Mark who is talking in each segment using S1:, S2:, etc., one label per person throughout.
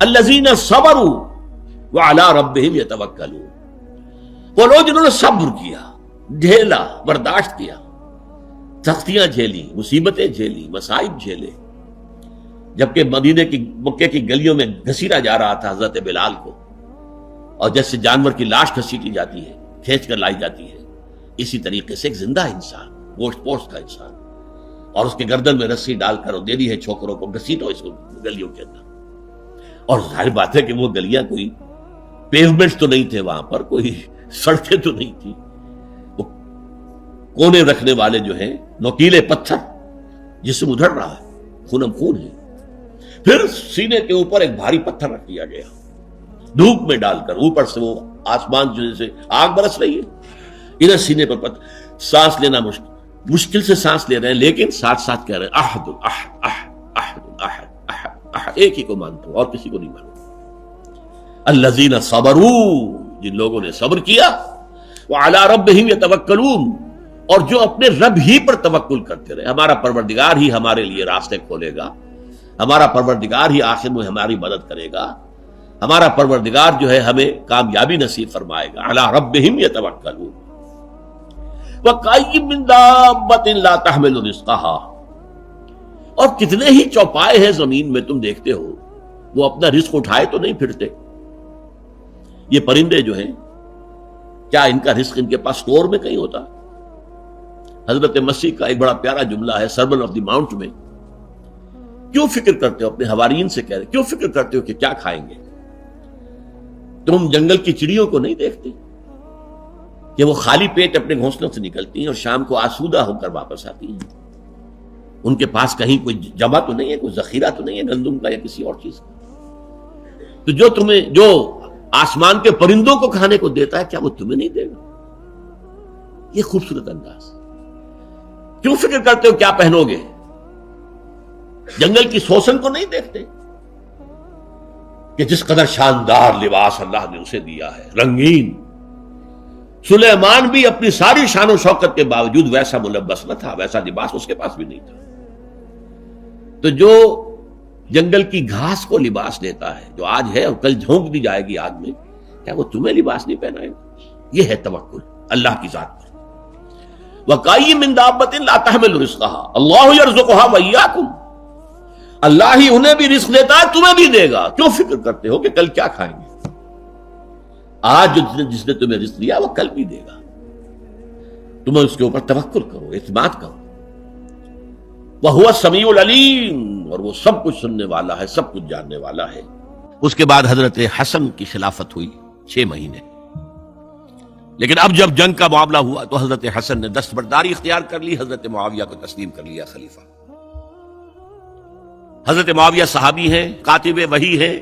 S1: الذین صبروا وعلی ربہم یتوکلون، وہ لوگ جنہوں نے صبر کیا، جھیلا، برداشت کیا، سختیاں جھیلی، مصیبتیں جھیلی، مصائب جھیلے. جبکہ مکے کی گلیوں میں گھسیٹا جا رہا تھا حضرت بلال کو، اور جیسے جانور کی لاش گھسیٹی جاتی ہے، کھینچ کر لائی جاتی ہے، اسی طریقے سے ایک زندہ انسان، گوشت پوشت کا انسان، اور اس کے گردن میں رسی ڈال کر دے دی ہے چھوکروں کو، گھسیٹو اس کو گلیوں کے اندر. اور ظاہر بات ہے کہ وہ گلیاں کوئی پیومنٹ تو نہیں تھے، وہاں پر کوئی سڑکیں تو نہیں تھی، وہ کونے رکھنے والے جو ہیں نوکیلے پتھر، جسم ادھڑ رہا ہے، خونم خون ہے. پھر سینے کے اوپر ایک بھاری پتھر رکھ دیا گیا، دھوپ میں ڈال کر، اوپر سے وہ آسمان جیسے آگ برس رہی ہے، ادھر سینے پر پتھر. سانس لینا مشکل سے سانس لے رہے ہیں، لیکن ساتھ ساتھ کہہ رہے ہیں احد احد احد احد احد احد احد، ایک ہی کو مانتا ہوں اور کسی کو نہیں مانتا. الذین صبروا، جن لوگوں نے صبر کیا، وعلی ربہم یتوکلون، اور جو اپنے رب ہی پر توکل کرتے رہے. ہمارا پروردگار ہی ہمارے لیے راستے کھولے گا، ہمارا پروردگار ہی آخر میں ہماری مدد کرے گا، ہمارا پروردگار جو ہے ہمیں کامیابی نصیب فرمائے گا. علی ربہم یتوکلون. وَكَأَيٍّ مِّن دَابَّةٍ لَا تَحْمِلُ رِزْقَهَا، اور کتنے ہی چوپائے ہیں زمین میں تم دیکھتے ہو، وہ اپنا رزق اٹھائے تو نہیں پھرتے. یہ پرندے جو ہیں، کیا ان کا رزق ان کے پاس سٹور میں کہیں ہوتا؟ حضرت مسیح کا ایک بڑا پیارا جملہ ہے سرمن آف دی ماؤنٹ میں. کیوں فکر کرتے ہو، اپنے حواریین سے کہہ رہے، کیوں فکر کرتے ہو کہ کیا کھائیں گے؟ تم جنگل کی چڑیوں کو نہیں دیکھتے کہ وہ خالی پیٹ اپنے گھونسلوں سے نکلتی ہیں اور شام کو آسودہ ہو کر واپس آتی ہیں؟ ان کے پاس کہیں کوئی جمع تو نہیں ہے، کوئی ذخیرہ تو نہیں ہے گندم کا یا کسی اور چیز کا. تو جو آسمان کے پرندوں کو کھانے کو دیتا ہے، کیا وہ تمہیں نہیں دے گا؟ یہ خوبصورت انداز. کیوں فکر کرتے ہو کیا پہنو گے؟ جنگل کی سوسن کو نہیں دیکھتے کہ جس قدر شاندار لباس اللہ نے اسے دیا ہے، رنگین. سلیمان بھی اپنی ساری شان و شوکت کے باوجود ویسا ملبس نہ تھا، ویسا لباس اس کے پاس بھی نہیں تھا. تو جو جنگل کی گھاس کو لباس دیتا ہے، جو آج ہے اور کل جھونک دی جائے گی آگ میں، کیا وہ تمہیں لباس نہیں پہنائے گا؟ یہ ہے توکل اللہ کی ذات پر. وَكَأَيٍّ مِّن دَابَّةٍ لَا تَحْمِلُ رِزْقَهَا اللَّهُ يَرْزُقُهَا وَإِيَّاكُمْ، اللہ ہی انہیں بھی رزق دیتا ہے، تمہیں بھی دے گا. کیوں فکر کرتے ہو کہ کل کیا کھائیں گے؟ آج جس نے تمہیں رزق دیا وہ کل بھی دے گا. تم اس کے اوپر توکل کرو، اعتماد کرو. وَهُوَ السَّمِيعُ الْعَلِيمُ، اور وہ سب کچھ سننے والا ہے، سب کچھ جاننے والا ہے. اس کے بعد حضرت حسن کی خلافت ہوئی 6 مہینے. لیکن اب جب جنگ کا معاملہ ہوا تو حضرت حسن نے دستبرداری اختیار کر لی، حضرت معاویہ کو تسلیم کر لیا خلیفہ. حضرت معاویہ صحابی ہیں، کاتب وحی ہیں،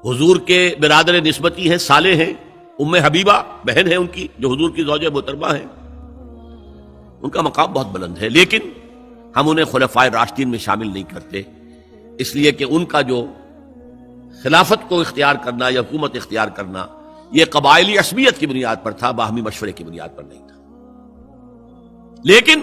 S1: حضور کے برادر نسبتی ہیں، صالح ہیں. ام حبیبہ بہن ہے ان کی، جو حضور کی زوجہ محترمہ ہیں. ان کا مقام بہت بلند ہے، لیکن ہم انہیں خلفائے راشدین میں شامل نہیں کرتے، اس لیے کہ ان کا جو خلافت کو اختیار کرنا یا حکومت اختیار کرنا یہ قبائلی عصبیت کی بنیاد پر تھا، باہمی مشورے کی بنیاد پر نہیں تھا. لیکن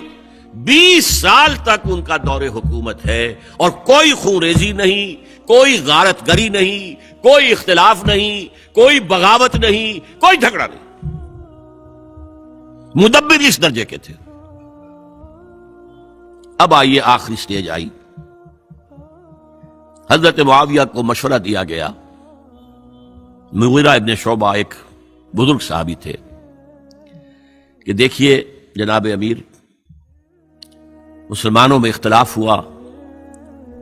S1: 20 سال تک ان کا دور حکومت ہے، اور کوئی خونریزی نہیں، کوئی غارت گری نہیں، کوئی اختلاف نہیں، کوئی بغاوت نہیں، کوئی جھگڑا نہیں. مدبر اس درجے کے تھے. اب آئیے آخری سٹیج آئی. حضرت معاویہ کو مشورہ دیا گیا. مغیرہ ابن شعبہ ایک بزرگ صحابی تھے کہ دیکھیے جناب امیر، مسلمانوں میں اختلاف ہوا،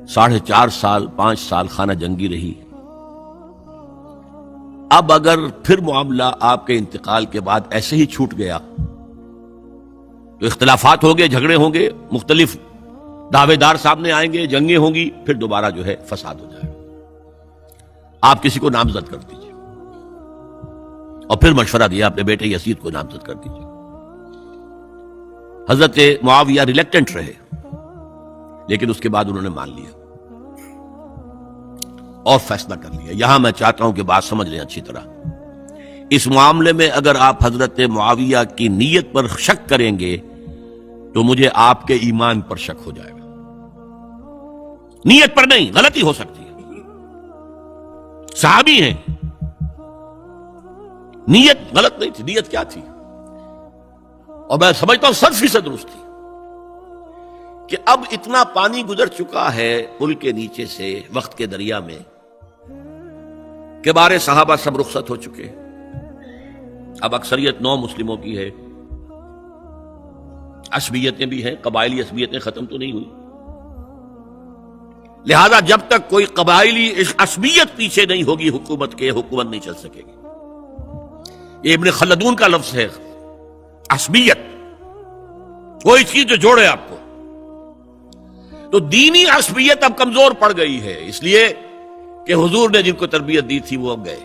S1: 4.5 سال 5 سال خانہ جنگی رہی. اب اگر پھر معاملہ آپ کے انتقال کے بعد ایسے ہی چھوٹ گیا تو اختلافات ہوں گے، جھگڑے ہوں گے، مختلف دعوے دار سامنے آئیں گے، جنگیں ہوں گی، پھر دوبارہ جو ہے فساد ہو جائے گا. آپ کسی کو نامزد کر دیجیے. اور پھر مشورہ دیا اپنے بیٹے یزید کو نامزد کر دیجیے. حضرت معاویہ ریلیکٹنٹ رہے، لیکن اس کے بعد انہوں نے مان لیا اور فیصلہ کر لیا. یہاں میں چاہتا ہوں کہ بات سمجھ لیں اچھی طرح. اس معاملے میں اگر آپ حضرت معاویہ کی نیت پر شک کریں گے تو مجھے آپ کے ایمان پر شک ہو جائے گا. نیت پر نہیں، غلطی ہو سکتی ہے، صحابی ہیں. نیت غلط نہیں تھی. نیت کیا تھی؟ اور میں سمجھتا ہوں 100% درست تھی کہ اب اتنا پانی گزر چکا ہے پل کے نیچے سے وقت کے دریا میں کہ بارے صحابہ سب رخصت ہو چکے. اب اکثریت 9 مسلموں کی ہے. عصبیتیں بھی ہیں، قبائلی عصبیتیں ختم تو نہیں ہوئی. لہذا جب تک کوئی قبائلی عصبیت پیچھے نہیں ہوگی حکومت کے، حکومت نہیں چل سکے گی. یہ ابن خلدون کا لفظ ہے، عصبیت، کوئی چیز جو جوڑے آپ کو. تو دینی عصبیت اب کمزور پڑ گئی ہے، اس لیے کہ حضور نے جن کو تربیت دی تھی وہ اب گئے،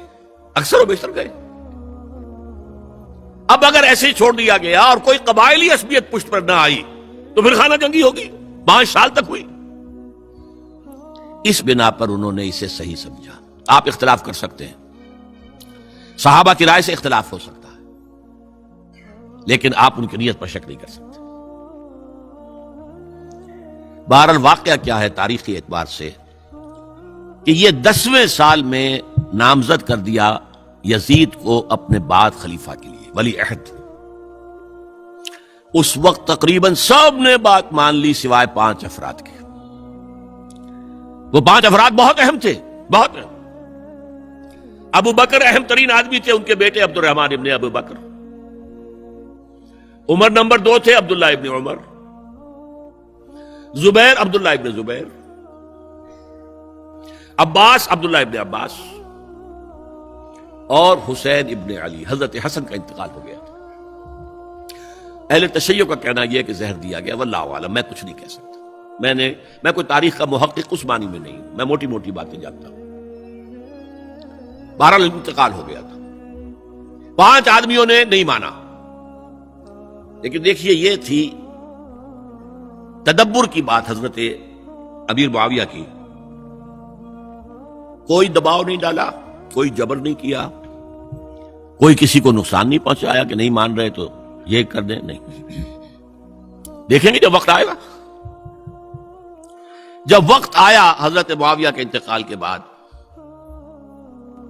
S1: اکثر و بیشتر گئے. اب اگر ایسے چھوڑ دیا گیا اور کوئی قبائلی عصبیت پشت پر نہ آئی تو پھر خانہ جنگی ہوگی. 5 سال تک ہوئی. اس بنا پر انہوں نے اسے صحیح سمجھا. آپ اختلاف کر سکتے ہیں، صحابہ کی رائے سے اختلاف ہو سکتا ہے، لیکن آپ ان کی نیت پر شک نہیں کر سکتے. بہرحال واقعہ کیا ہے تاریخی اعتبار سے کہ یہ 10ویں سال میں نامزد کر دیا یزید کو اپنے بعد خلیفہ کے لیے، ولی عہد. اس وقت تقریباً سب نے بات مان لی سوائے 5 افراد کے. وہ 5 افراد بہت اہم تھے، بہت اہم. ابو بکر اہم ترین آدمی تھے، ان کے بیٹے عبد الرحمن ابن ابو بکر. عمر نمبر 2 تھے، عبداللہ ابن عمر. زبیر عبداللہ ابن زبیر. عباس عبداللہ ابن عباس. اور حسین ابن علی. حضرت حسن کا انتقال ہو گیا تھا. اہل تشیع کا کہنا یہ کہ زہر دیا گیا، واللہ اعلم، میں کچھ نہیں کہہ سکتا. میں کوئی تاریخ کا محقق اس معنی میں نہیں ہوں، میں موٹی موٹی باتیں جانتا ہوں. بہرحال انتقال ہو گیا تھا. 5 آدمیوں نے نہیں مانا. لیکن دیکھیے یہ تھی تدبر کی بات حضرت امیر معاویہ کی. کوئی دباؤ نہیں ڈالا، کوئی جبر نہیں کیا، کوئی کسی کو نقصان نہیں پہنچایا کہ نہیں مان رہے تو یہ کر دیں. نہیں، دیکھیں گے جب وقت آئے گا. جب وقت آیا حضرت معاویہ کے انتقال کے بعد،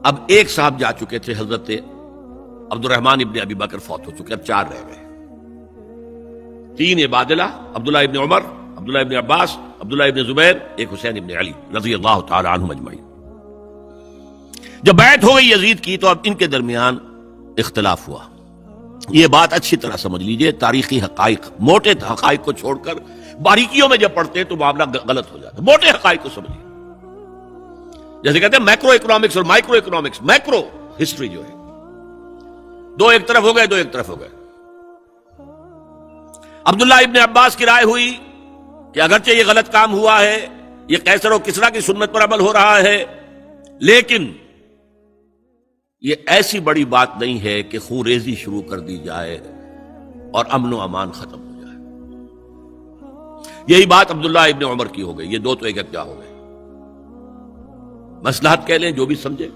S1: اب ایک صاحب جا چکے تھے، حضرت عبد الرحمن ابن ابی بکر فوت ہو چکے، اب 4 رہ گئے. 3 عبادلہ، عبداللہ ابن عمر، عبداللہ ابن عباس، عبداللہ ابن زبیر، ایک حسین ابن علی رضی اللہ تعالی عنہم اجمعین. جب بیعت ہو گئی یزید کی تو اب ان کے درمیان اختلاف ہوا. یہ بات اچھی طرح سمجھ لیجئے. تاریخی حقائق، موٹے حقائق کو چھوڑ کر باریکیوں میں جب پڑھتے ہیں تو معاملہ غلط ہو جاتا ہے. موٹے حقائق کو سمجھیے. جیسے کہتے ہیں میکرو اکنامکس اور مائکرو اکنامکس. میکرو ہسٹری جو ہے، 2 ایک طرف ہو گئے، 2 ایک طرف ہو گئے. عبداللہ ابن عباس کی رائے ہوئی کہ اگرچہ یہ غلط کام ہوا ہے، یہ قیصر و کسریٰ کی سنت پر عمل ہو رہا ہے، لیکن یہ ایسی بڑی بات نہیں ہے کہ خون ریزی شروع کر دی جائے اور امن و امان ختم ہو جائے. یہی بات عبداللہ ابن عمر کی ہو گئی. یہ 2 تو ایک کیا ہو گئے. مصلحت کہہ لیں جو بھی سمجھے،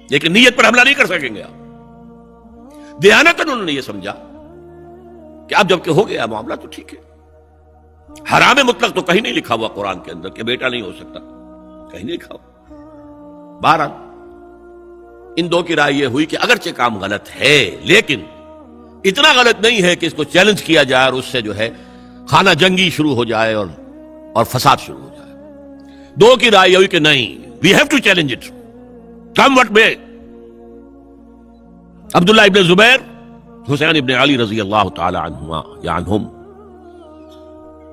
S1: لیکن نیت پر حملہ نہیں کر سکیں گے آپ. دیانتاً انہوں نے یہ سمجھا کہ اب جب کہ ہو گیا معاملہ تو ٹھیک ہے. حرام مطلق تو کہیں نہیں لکھا ہوا قرآن کے اندر کہ بیٹا نہیں ہو سکتا، کہیں نہیں لکھا ہوا. بہرحال ان 2 کی رائے یہ ہوئی کہ اگرچہ کام غلط ہے لیکن اتنا غلط نہیں ہے کہ اس کو چیلنج کیا جائے اور اس سے جو ہے خانہ جنگی شروع ہو جائے اور فساد شروع ہو جائے. 2 کی رائے یہ ہوئی کہ نہیں، we have to challenge it come what may. Abdullah ibn Zubair, حسین ابن علی رضی اللہ تعالی عنہما یا عنہم.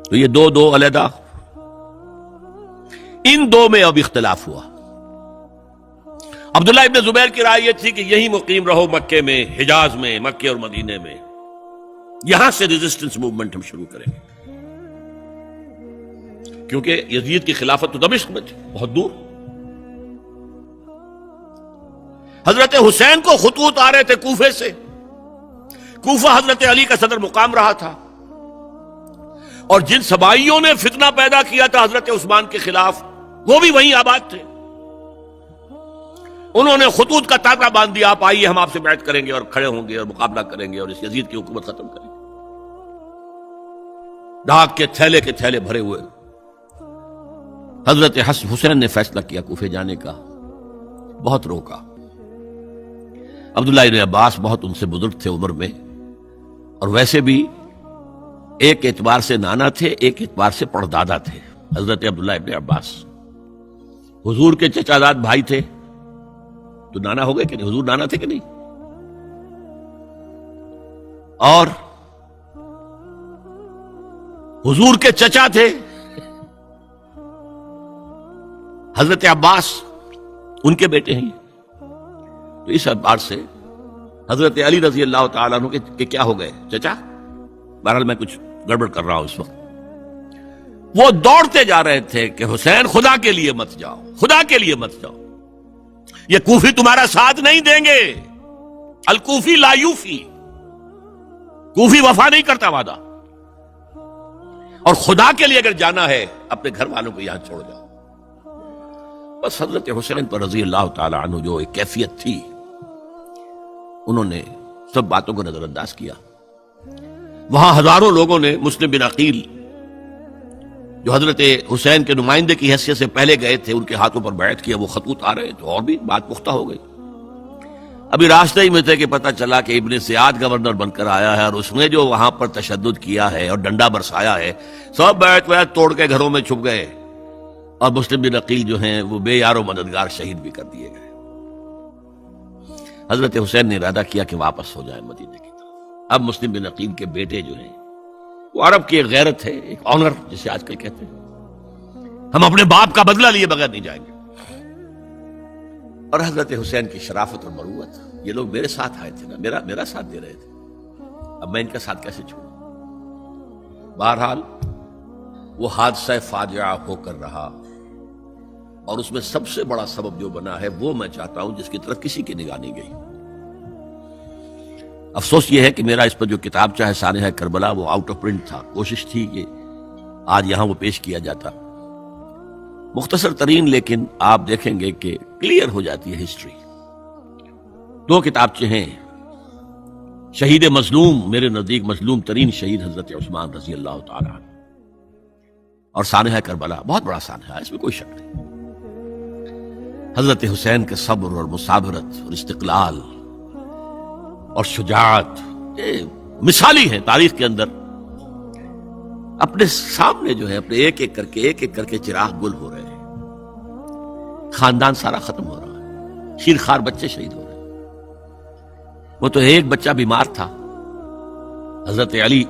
S1: تو یہ 2 علیحدہ. ان 2 میں اب اختلاف ہوا. عبداللہ ابن زبیر کی رائے یہ تھی کہ یہی مقیم رہو مکے میں، حجاز میں، مکے اور مدینے میں، یہاں سے ریزسٹنس موومنٹ ہم شروع کریں گے، کیونکہ یزید کی خلافت تو دمشق میں تھی، بہت دور. حضرت حسین کو خطوط آ رہے تھے کوفے سے. کوفہ حضرت علی کا صدر مقام رہا تھا، اور جن سبائیوں نے فتنہ پیدا کیا تھا حضرت عثمان کے خلاف وہ بھی وہیں آباد تھے. انہوں نے خطوط کا تاطا باندھ دیا، آپ آئیے ہم آپ سے بیعت کریں گے اور کھڑے ہوں گے اور مقابلہ کریں گے اور اس یزید کی حکومت ختم کریں گے. ڈاک کے تھیلے بھرے ہوئے. حضرت حسین نے فیصلہ کیا کوفے جانے کا. بہت روکا. عبداللہ ابن عباس بہت ان سے بزرگ تھے عمر میں، اور ویسے بھی ایک اعتبار سے نانا تھے، ایک اعتبار سے پڑدادا تھے. حضرت عبداللہ ابن عباس حضور کے چچا زاد بھائی تھے، تو نانا ہو گئے کہ نہیں؟ حضور نانا تھے کہ نہیں؟ اور حضور کے چچا تھے حضرت عباس، ان کے بیٹے ہیں. تو اس اعتبار سے حضرت علی رضی اللہ تعالیٰ عنہ کے کیا ہو گئے؟ چچا. بہرحال میں کچھ گڑبڑ کر رہا ہوں اس وقت. وہ دوڑتے جا رہے تھے کہ حسین خدا کے لیے مت جاؤ، خدا کے لیے مت جاؤ، یہ کوفی تمہارا ساتھ نہیں دیں گے. الکوفی لا یوفی، کوفی وفا نہیں کرتا وعدہ، اور خدا کے لیے اگر جانا ہے اپنے گھر والوں کو یہاں چھوڑ جاؤ. بس حضرت حسین پر رضی اللہ تعالی عنہ جو ایک کیفیت تھی، انہوں نے سب باتوں کو نظر انداز کیا. وہاں ہزاروں لوگوں نے مسلم بن عقیل جو حضرت حسین کے نمائندے کی حیثیت سے پہلے گئے تھے، ان کے ہاتھوں پر بیعت کیا. وہ خطوط آ رہے تو اور بھی بات پختہ ہو گئی. ابھی راستے ہی میں تھے کہ پتہ چلا کہ ابن سیاد گورنر بن کر آیا ہے، اور اس نے جو وہاں پر تشدد کیا ہے اور ڈنڈا برسایا ہے، سب بیعت توڑ کے گھروں میں چھپ گئے، اور مسلم بن عقیل جو ہیں وہ بے یار و مددگار شہید بھی کر دیے گئے. حضرت حسین نے ارادہ کیا کہ واپس ہو جائے مدینے کی طرف. اب مسلم بن عقیل کے بیٹے جو ہیں، وہ عرب کی ایک غیرت ہے، ایک آنر جسے آج کل کہتے ہیں، ہم اپنے باپ کا بدلہ لیے بغیر نہیں جائیں گے. اور حضرت حسین کی شرافت اور مروت، یہ لوگ میرے ساتھ آئے تھے نا، میرا ساتھ دے رہے تھے، اب میں ان کا ساتھ کیسے چھوڑوں؟ بہرحال وہ حادثہ فاجعہ ہو کر رہا، اور اس میں سب سے بڑا سبب جو بنا ہے وہ میں چاہتا ہوں جس کی طرف کسی کی نگاہ نہیں گئی. افسوس یہ ہے کہ میرا اس پر جو کتاب چاہے سانحہ کربلا وہ آؤٹ آف پرنٹ تھا. کوشش تھی کہ آج یہاں وہ پیش کیا جاتا، مختصر ترین، لیکن آپ دیکھیں گے کہ کلیئر ہو جاتی ہے ہسٹری. 2 کتابچے ہیں. شہید مظلوم، میرے نزدیک مظلوم ترین شہید حضرت عثمان رضی اللہ تعالی عنہ، اور سانحہ کربلا بہت بڑا سانحہ ہے، اس میں کوئی شک نہیں. حضرت حسین کے صبر اور مصابرت اور استقلال اور شجاعت یہ مثالی ہے تاریخ کے اندر. اپنے سامنے جو ہے اپنے ایک ایک کر کے چراغ گل ہو رہے ہیں، خاندان سارا ختم ہو رہا ہے، شیرخوار بچے شہید ہو رہے ہیں. وہ تو ایک بچہ بیمار تھا، حضرت علی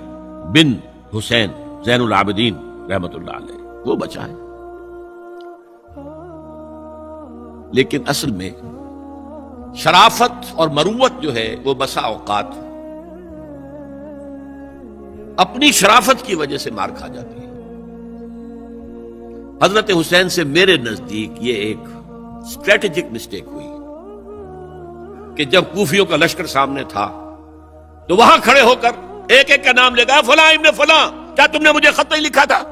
S1: بن حسین زین العابدین رحمت اللہ علیہ، وہ بچا ہے. لیکن اصل میں شرافت اور مروت جو ہے وہ بسا اوقات اپنی شرافت کی وجہ سے مار کھا جاتی ہے. حضرت حسین سے میرے نزدیک یہ ایک اسٹریٹجک مسٹیک ہوئی کہ جب کوفیوں کا لشکر سامنے تھا تو وہاں کھڑے ہو کر ایک ایک کا نام لے گا، فلاں ابن فلاں کیا تم نے مجھے خط نہیں لکھا تھا؟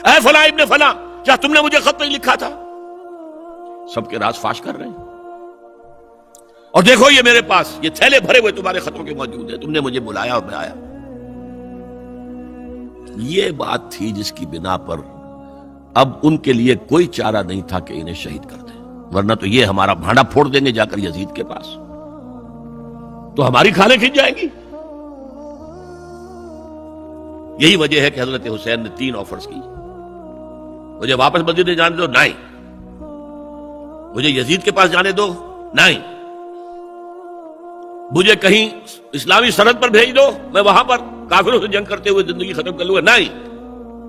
S1: اے فلاں ابن فلاں کیا تم نے مجھے خط نہیں لکھا تھا؟ سب کے راز فاش کر رہے ہیں. اور دیکھو یہ میرے پاس یہ تھیلے بھرے ہوئے تمہارے خطوں کے موجود ہیں، تم نے مجھے بلایا اور میں آیا. یہ بات تھی جس کی بنا پر اب ان کے لیے کوئی چارہ نہیں تھا کہ انہیں شہید کر دیں، ورنہ تو یہ ہمارا بھانڈا پھوڑ دیں گے جا کر یزید کے پاس، تو ہماری کھالیں کھنچ جائیں گی. یہی وجہ ہے کہ حضرت حسین نے 3 آفرز کی. مجھے واپس مدینے جانے دو، نہیں. مجھے یزید کے پاس جانے دو، نہیں. مجھے کہیں اسلامی سرحد پر بھیج دو، میں وہاں پر کافروں سے جنگ کرتے ہوئے زندگی ختم کر لوں گا، نہیں.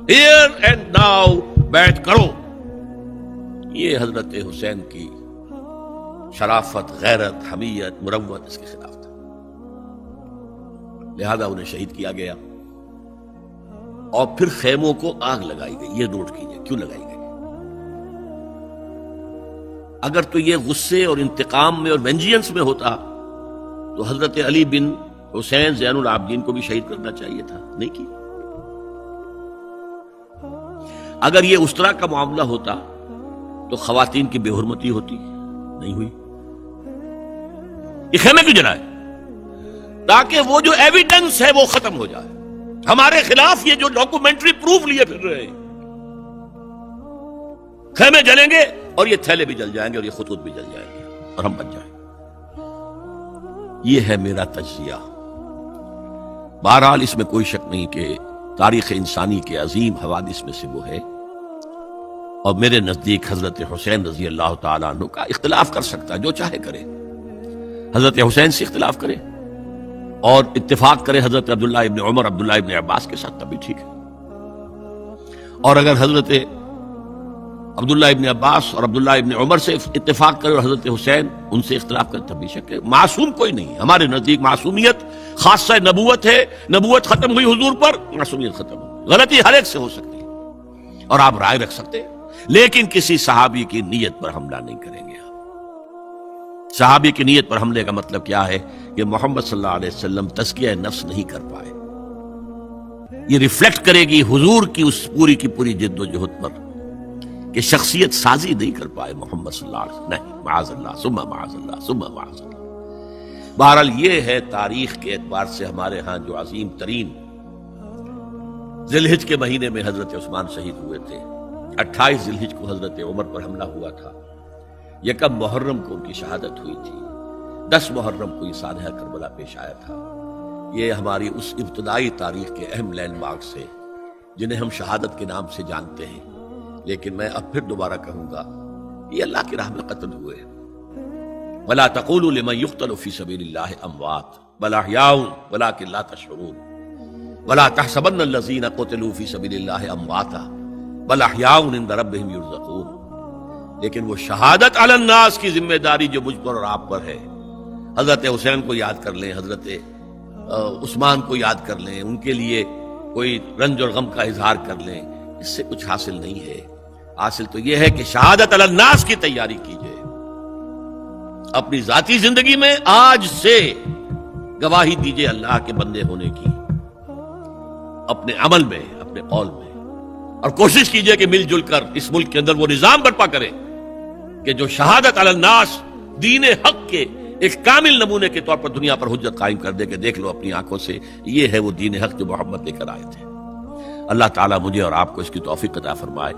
S1: ہیئر اینڈ ناؤ بیٹھ کرو. یہ حضرت حسین کی شرافت، غیرت، حمیت، مروت اس کے خلاف تھا. لہذا انہیں شہید کیا گیا، اور پھر خیموں کو آگ لگائی گئی. یہ نوٹ کیجئے کیوں لگائی گئی. اگر تو یہ غصے اور انتقام میں اور وینجینس میں ہوتا تو حضرت علی بن حسین زین العابدین کو بھی شہید کرنا چاہیے تھا، نہیں کی. اگر یہ اس طرح کا معاملہ ہوتا تو خواتین کی بے حرمتی ہوتی، نہیں ہوئی. یہ خیمے کیوں جلائے؟ تاکہ وہ جو ایویڈنس ہے وہ ختم ہو جائے. ہمارے خلاف یہ جو ڈاکومنٹری پروف لیے پھر رہے ہیں، خیمے جلیں گے اور یہ تھیلے بھی جل جائیں گے اور یہ خطوط بھی جل جائیں گے اور ہم بچ جائیں گے۔ یہ ہے میرا تجزیہ۔ بہرحال اس میں کوئی شک نہیں کہ تاریخ انسانی کے عظیم حوادث میں سے وہ ہے، اور میرے نزدیک حضرت حسین رضی اللہ تعالیٰ عنہ کا اختلاف کر سکتا ہے، جو چاہے کرے، حضرت حسین سے اختلاف کرے اور اتفاق کرے حضرت عبداللہ ابن عمر، عبداللہ ابن عباس کے ساتھ، تب بھی ٹھیک ہے۔ اور اگر حضرت عبداللہ ابن عباس اور عبداللہ ابن عمر سے اتفاق کرے اور حضرت حسین ان سے اختلاف کرے، تب بھی شک ہے۔ معصوم کوئی نہیں، ہمارے نزدیک معصومیت خاصہ نبوت ہے، نبوت ختم ہوئی حضور پر، معصومیت ختم ہوئی۔ غلطی ہر ایک سے ہو سکتی ہے اور آپ رائے رکھ سکتے ہیں، لیکن کسی صحابی کی نیت پر حملہ نہیں کریں گے۔ صحابی کی نیت پر حملے کا مطلب کیا ہے کہ محمد صلی اللہ علیہ وسلم تزکیہ نفس نہیں کر پائے، یہ ریفلیکٹ کرے گی حضور کی اس پوری کی پوری جد و جہد پر کہ شخصیت سازی نہیں کر پائے محمد صلی اللہ علیہ وسلم، نہیں، معاذ اللہ ثم معاذ اللہ ثم معاذ اللہ۔ بہرحال یہ ہے تاریخ کے اعتبار سے ہمارے ہاں جو عظیم ترین ذی الحجہ کے مہینے میں حضرت عثمان شہید ہوئے تھے، 28 ذی الحجہ کو حضرت عمر پر حملہ ہوا تھا، 1 محرم کو ان کی شہادت ہوئی تھی، 10 محرم کو یہ سانحہ کربلا پیش آیا تھا۔ یہ ہماری اس ابتدائی تاریخ کے اہم لینڈ مارکس ہیں جنہیں ہم شہادت کے نام سے جانتے ہیں، لیکن میں اب پھر دوبارہ کہوں گا یہ اللہ کی راہ میں قتل ہوئے۔ وَلَا تَقُولُوا لِمَنْ يُقْتَلُ فِي سَبِيلِ اللَّهِ أَمْوَاتٌ بَلْ أَحْيَاءٌ وَلَٰكِنْ لَا تَشْعُرُونَ وَلَا تَحْسَبَنَّ الَّذِينَ قُتِلُوا فِي سَبِيلِ اللَّهِ أَمْوَاتًا بَلْ أَحْيَاءٌ عِندَ رَبِّهِمْ يُرْزَقُونَ۔ لیکن وہ شہادت علی الناس کی ذمہ داری جو مجھ پر اور آپ پر ہے، حضرت حسین کو یاد کر لیں، حضرت عثمان کو یاد کر لیں، ان کے لیے کوئی رنج اور غم کا اظہار کر لیں، اس سے کچھ حاصل نہیں ہے۔ حاصل تو یہ ہے کہ شہادت علی الناس کی تیاری کیجئے، اپنی ذاتی زندگی میں آج سے گواہی دیجئے اللہ کے بندے ہونے کی، اپنے عمل میں، اپنے قول میں، اور کوشش کیجئے کہ مل جل کر اس ملک کے اندر وہ نظام برپا کرے کہ جو شہادت علی الناس دین حق کے ایک کامل نمونے کے طور پر دنیا پر حجت قائم کر دے کہ دیکھ لو اپنی آنکھوں سے، یہ ہے وہ دین حق جو محمد لے کر آئے تھے۔ اللہ تعالیٰ مجھے اور آپ کو اس کی توفیق عطا فرمائے۔